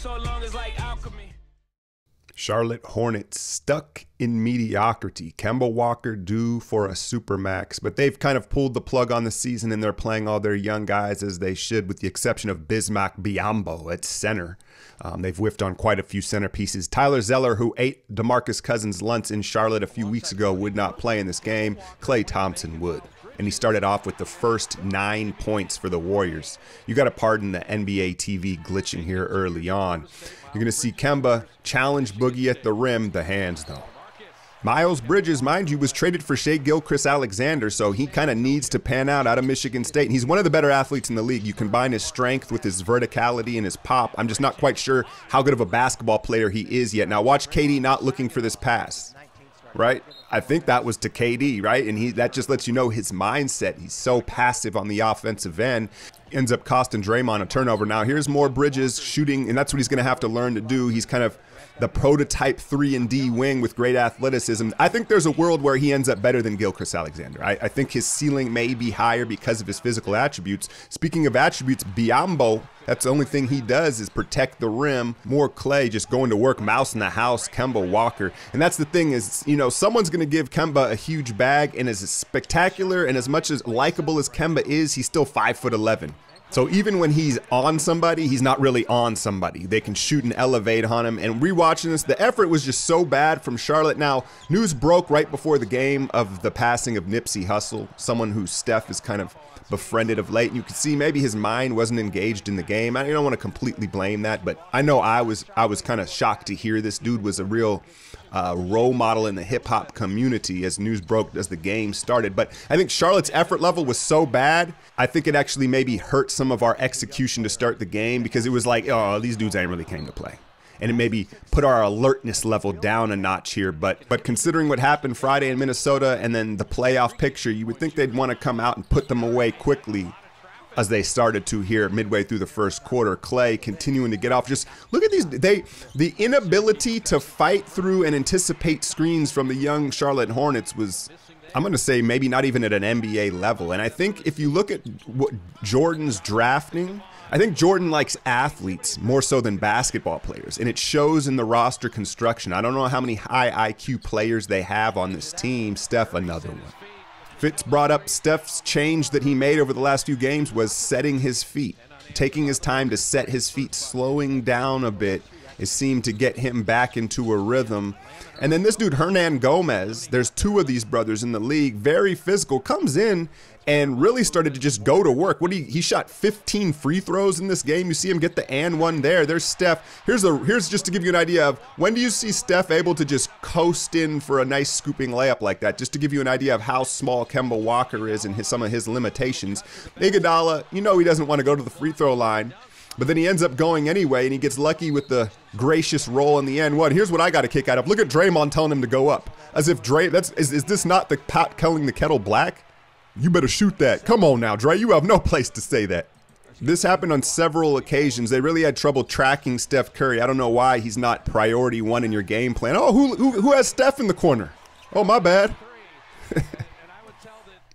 so long is like alchemy. Charlotte Hornets stuck in mediocrity. Kemba Walker due for a supermax, but they've kind of pulled the plug on the season and they're playing all their young guys as they should, with the exception of Bismack Biyombo at center. They've whiffed on quite a few centerpieces. Tyler Zeller, who ate DeMarcus Cousins' lunch in Charlotte a few weeks ago, would not play in this game. Klay Thompson would. And he started off with the first 9 points for the Warriors. You got to pardon the NBA TV glitching here early on. You're going to see Kemba challenge Boogie at the rim, the hands though. Miles Bridges, mind you, was traded for Shai Gilgeous-Alexander, so he kind of needs to pan out of Michigan State. And he's one of the better athletes in the league. You combine his strength with his verticality and his pop. I'm just not quite sure how good of a basketball player he is yet. Now watch KD not looking for this pass, right? I think that was to KD, right? And that just lets you know his mindset. He's so passive on the offensive end. Ends up costing Draymond a turnover. Now here's more Bridges shooting, and that's what he's going to have to learn to do. He's kind of the prototype 3-and-D wing with great athleticism. I think there's a world where he ends up better than Gilgeous-Alexander. I think his ceiling may be higher because of his physical attributes. Speaking of attributes, Biyombo, that's the only thing he does is protect the rim. More Klay just going to work, mouse in the house, Kemba Walker. And that's the thing is, you know, someone's going to give Kemba a huge bag, and as spectacular and as much as likable as Kemba is, he's still 5'11". So even when he's on somebody, he's not really on somebody. They can shoot and elevate on him. And rewatching this, the effort was just so bad from Charlotte. Now, news broke right before the game of the passing of Nipsey Hussle, someone who Steph is kind of befriended of late. And you could see maybe his mind wasn't engaged in the game. I don't want to completely blame that, but I know I was kind of shocked to hear this dude was a real role model in the hip-hop community as news broke as the game started. But I think Charlotte's effort level was so bad, I think it actually maybe hurt some of our execution to start the game, because it was like, oh, these dudes ain't really came to play. And it maybe put our alertness level down a notch here. But considering what happened Friday in Minnesota and then the playoff picture, you would think they'd want to come out and put them away quickly, as they started to here midway through the first quarter. Klay continuing to get off. Just look at these. The inability to fight through and anticipate screens from the young Charlotte Hornets was, I'm going to say, maybe not even at an NBA level. And I think if you look at what Jordan's drafting, I think Jordan likes athletes more so than basketball players, and it shows in the roster construction. I don't know how many high IQ players they have on this team. Steph, another one. Fitz brought up Steph's change that he made over the last few games was setting his feet, taking his time to set his feet, slowing down a bit. It seemed to get him back into a rhythm. And then this dude, Hernan Gomez, there's two of these brothers in the league, very physical, comes in and really started to just go to work. He shot 15 free throws in this game. You see him get the and one there. There's Steph. Here's just to give you an idea of when do you see Steph able to just coast in for a nice scooping layup like that, just to give you an idea of how small Kemba Walker is and some of his limitations. Iguodala, you know he doesn't want to go to the free throw line, but then he ends up going anyway, and he gets lucky with the gracious roll in the end. Here's what I got a kick out of. Look at Draymond telling him to go up. As if is this not the pot calling the kettle black? You better shoot that. Come on now, Dre. You have no place to say that. This happened on several occasions. They really had trouble tracking Steph Curry. I don't know why he's not priority one in your game plan. Oh, who has Steph in the corner? Oh, my bad.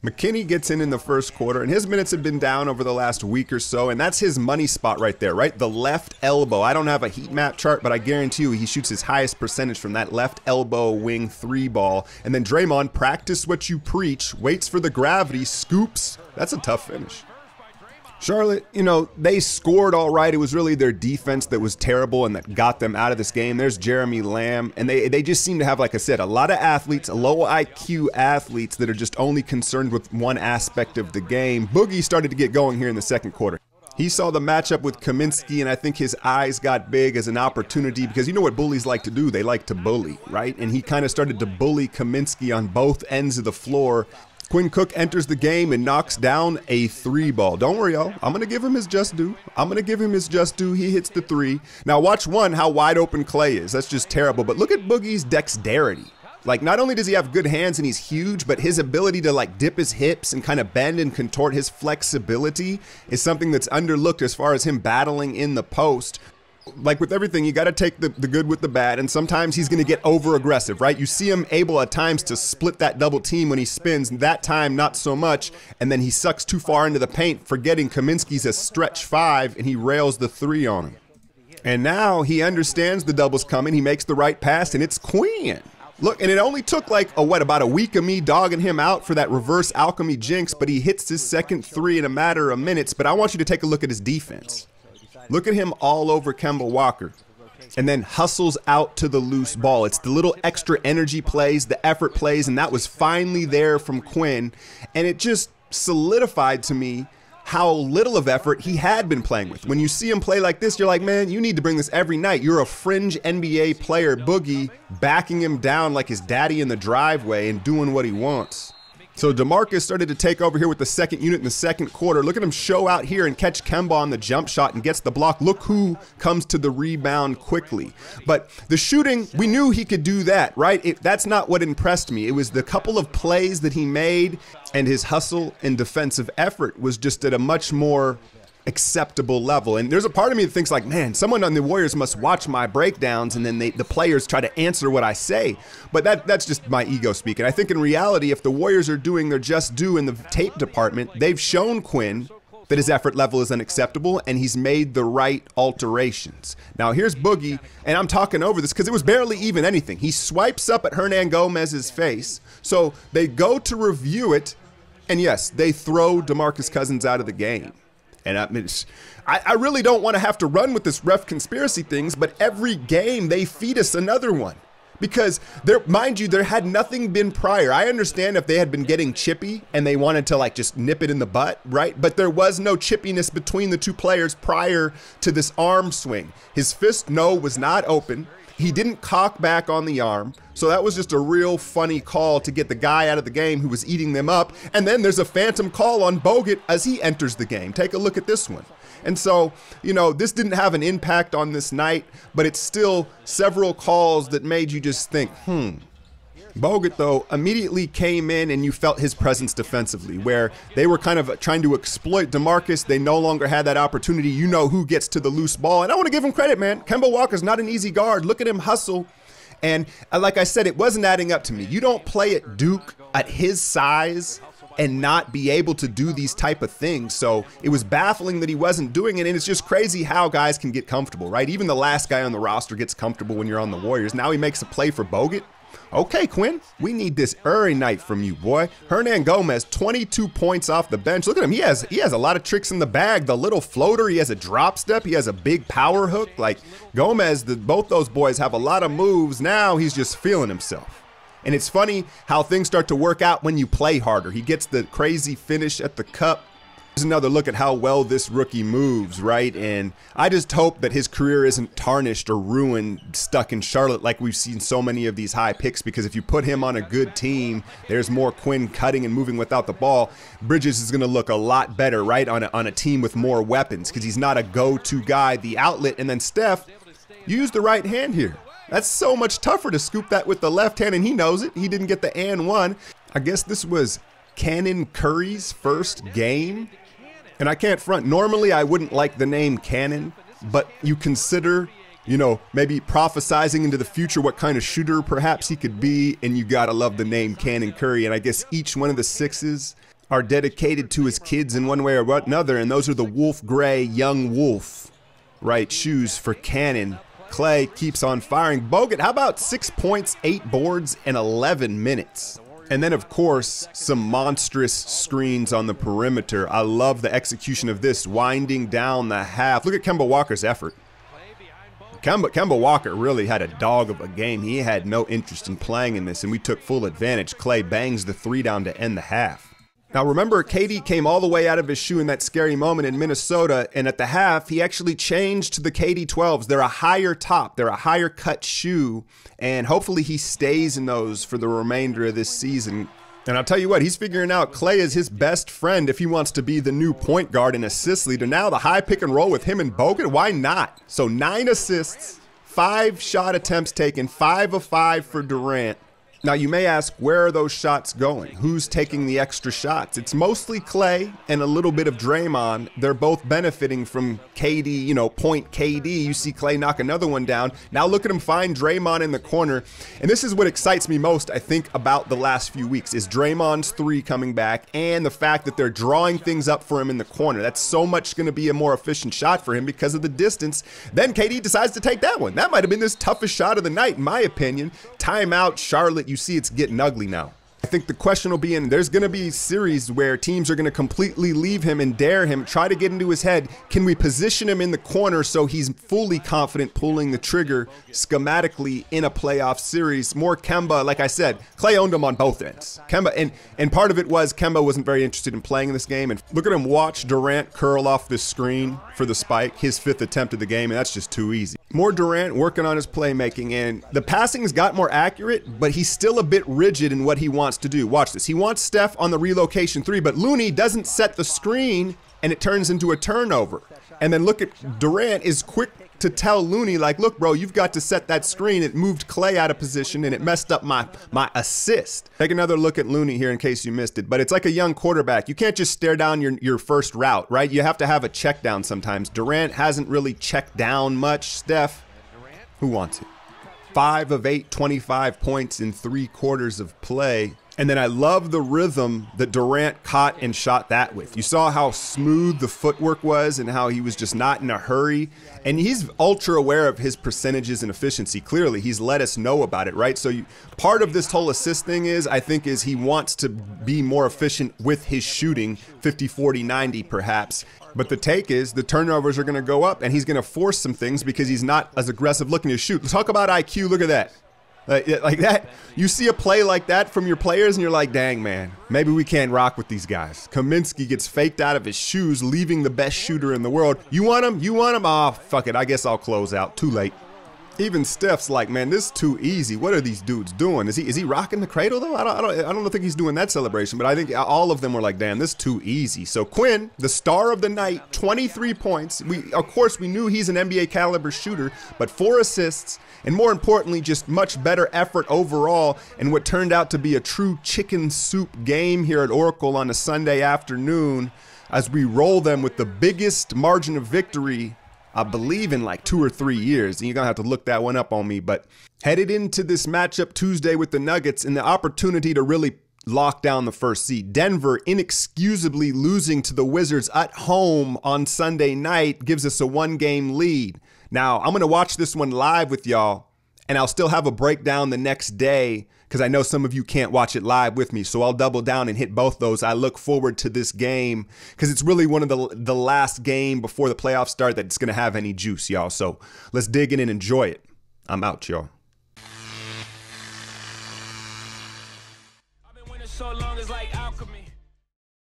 McKinney gets in the first quarter, and his minutes have been down over the last week or so, and that's his money spot right there, right? The left elbow. I don't have a heat map chart, but I guarantee you he shoots his highest percentage from that left elbow wing three ball. And then Draymond, practice what you preach, waits for the gravity, scoops. That's a tough finish. Charlotte, you know, they scored all right. It was really their defense that was terrible and that got them out of this game. There's Jeremy Lamb, and they just seem to have, like I said, a lot of athletes, low IQ athletes that are just only concerned with one aspect of the game. Boogie started to get going here in the second quarter. He saw the matchup with Kaminsky, and I think his eyes got big as an opportunity, because you know what bullies like to do? They like to bully, right? And he kind of started to bully Kaminsky on both ends of the floor. Quinn Cook enters the game and knocks down a three ball. Don't worry, y'all. I'm going to give him his just due. He hits the three. Now watch how wide open Klay is. That's just terrible. But look at Boogie's dexterity. Like, not only does he have good hands and he's huge, but his ability to like dip his hips and kind of bend and contort, his flexibility is something that's underlooked as far as him battling in the post. Like with everything, you got to take the good with the bad, and sometimes he's going to get over aggressive, right? You see him able at times to split that double team when he spins, that time not so much, and then he sucks too far into the paint, forgetting Kaminsky's a stretch five, and he rails the three on him. And now he understands the double's coming. He makes the right pass, and it's Quinn. Look, and it only took like, about a week of me dogging him out for that reverse alchemy jinx, but he hits his second three in a matter of minutes. But I want you to take a look at his defense. Look at him all over Kemba Walker, and then hustles out to the loose ball. It's the little extra energy plays, the effort plays, and that was finally there from Quinn. And it just solidified to me how little of effort he had been playing with. When you see him play like this, you're like, man, you need to bring this every night. You're a fringe NBA player, Boogie, backing him down like his daddy in the driveway and doing what he wants. So DeMarcus started to take over here with the second unit in the second quarter. Look at him show out here and catch Kemba on the jump shot and gets the block. Look who comes to the rebound quickly. But the shooting, we knew he could do that, right? That's not what impressed me. It was the couple of plays that he made, and his hustle and defensive effort was just at a much more acceptable level. And there's a part of me that thinks like, man, someone on the Warriors must watch my breakdowns and then the players try to answer what I say. But that's just my ego speaking. I think in reality, if the Warriors are doing their just due in the tape department, they've shown Quinn that his effort level is unacceptable and he's made the right alterations. Now here's Boogie, and I'm talking over this because it was barely even anything. He swipes up at Hernan Gomez's face. So they go to review it, and yes, they throw DeMarcus Cousins out of the game. And I really don't want to have to run with this ref conspiracy things, but every game they feed us another one. Because, mind you, there had nothing been prior. I understand if they had been getting chippy and they wanted to like just nip it in the butt, right? But there was no chippiness between the two players prior to this arm swing. His fist, was not open. He didn't cock back on the arm. So that was just a real funny call to get the guy out of the game who was eating them up. And then there's a phantom call on Bogut as he enters the game. Take a look at this one. And so, this didn't have an impact on this night, but it's still several calls that made you just think, Bogut, though, immediately came in and you felt his presence defensively, where they were kind of trying to exploit DeMarcus. They no longer had that opportunity. You know who gets to the loose ball. And I want to give him credit, man. Kemba Walker's not an easy guard. Look at him hustle. And like I said, it wasn't adding up to me. You don't play at Duke at his size and not be able to do these type of things. So it was baffling that he wasn't doing it. And it's just crazy how guys can get comfortable, right? Even the last guy on the roster gets comfortable when you're on the Warriors. Now he makes a play for Bogut. Okay, Quinn, we need this every night from you, boy. Hernan Gomez, 22 points off the bench. Look at him. He has a lot of tricks in the bag. The little floater, he has a drop step. He has a big power hook. Like Gomez, both those boys have a lot of moves. Now he's just feeling himself. And it's funny how things start to work out when you play harder. He gets the crazy finish at the cup. Here's another look at how well this rookie moves, right? And I just hope that his career isn't tarnished or ruined, stuck in Charlotte like we've seen so many of these high picks, because if you put him on a good team, there's more Quinn cutting and moving without the ball. Bridges is going to look a lot better, right, on a team with more weapons, because he's not a go-to guy, the outlet. And then Steph, use the right hand here. That's so much tougher to scoop that with the left hand, and he knows it. He didn't get the and one. I guess this was Cannon Curry's first game. And I can't front. Normally, I wouldn't like the name Cannon, but you consider, maybe prophesizing into the future what kind of shooter perhaps he could be, and you gotta love the name Cannon Curry. And I guess each one of the sixes are dedicated to his kids in one way or another, and those are the Wolf Gray Young Wolf, right, shoes for Cannon. Clay keeps on firing. Bogut, how about 6 points, 8 boards, and 11 minutes? And then, of course, some monstrous screens on the perimeter. I love the execution of this, winding down the half. Look at Kemba Walker's effort. Kemba Walker really had a dog of a game. He had no interest in playing in this, and we took full advantage. Clay bangs the 3 down to end the half. Now, remember, KD came all the way out of his shoe in that scary moment in Minnesota, and at the half, he actually changed to the KD 12s. They're a higher top. They're a higher cut shoe, and hopefully he stays in those for the remainder of this season. And I'll tell you what, he's figuring out Clay is his best friend if he wants to be the new point guard and assist leader. Now the high pick and roll with him and Bogut, why not? So 9 assists, 5 shot attempts taken, 5 of 5 for Durant. Now, you may ask, where are those shots going? Who's taking the extra shots? It's mostly Klay and a little bit of Draymond. They're both benefiting from KD, point KD. You see Klay knock another one down. Now look at him find Draymond in the corner. And this is what excites me most, I think, about the last few weeks, is Draymond's three coming back and the fact that they're drawing things up for him in the corner. That's so much going to be a more efficient shot for him because of the distance. Then KD decides to take that one. That might have been his toughest shot of the night, in my opinion. Timeout, Charlotte. You see it's getting ugly now. I think the question will be there's going to be series where teams are going to completely leave him and dare him, try to get into his head. Can we position him in the corner so he's fully confident pulling the trigger schematically in a playoff series? More Kemba, like I said, Klay owned him on both ends. Kemba, and part of it was Kemba wasn't very interested in playing in this game. And look at him watch Durant curl off this screen for the spike, his 5th attempt of the game, and that's just too easy. More Durant working on his playmaking, and the passing's got more accurate, but he's still a bit rigid in what he wants to do. Watch this. He wants Steph on the relocation 3, but Looney doesn't set the screen, and it turns into a turnover. And then look at Durant is quick to tell Looney, like, look, bro, you've got to set that screen. It moved Klay out of position, and it messed up my assist. Take another look at Looney here in case you missed it. But it's like a young quarterback. You can't just stare down your first route, right? You have to have a check down sometimes. Durant hasn't really checked down much. Steph, who wants it? 5 of 8, 25 points in 3 quarters of play. And then I love the rhythm that Durant caught and shot that with. You saw how smooth the footwork was and how he was just not in a hurry. And he's ultra aware of his percentages and efficiency. Clearly, he's let us know about it, right? So part of this whole assist thing is he wants to be more efficient with his shooting, 50, 40, 90 perhaps. But the take is the turnovers are going to go up and he's going to force some things because he's not as aggressive looking to shoot. Talk about IQ. Look at that. Like that, you see a play like that from your players and you're like, dang, man, maybe we can't rock with these guys. Kaminsky gets faked out of his shoes, leaving the best shooter in the world. You want him? You want him? Oh, fuck it. I guess I'll close out. Too late. Even Steph's like, man, this is too easy. What are these dudes doing? Is he rocking the cradle though? I don't think he's doing that celebration, but I think all of them were like, damn, this is too easy. So Quinn, the star of the night, 23 points. Of course, we knew he's an NBA caliber shooter, but 4 assists, and more importantly, just much better effort overall, and what turned out to be a true chicken soup game here at Oracle on a Sunday afternoon as we roll them with the biggest margin of victory, I believe, in like 2 or 3 years. And you're going to have to look that one up on me. But headed into this matchup Tuesday with the Nuggets and the opportunity to really lock down the first seed. Denver inexcusably losing to the Wizards at home on Sunday night gives us a 1-game lead. Now, I'm going to watch this one live with y'all, and I'll still have a breakdown the next day because I know some of you can't watch it live with me, so I'll double down and hit both those. I look forward to this game because it's really one of the last game before the playoffs start that's going to have any juice, y'all. So let's dig in and enjoy it. I'm out, y'all.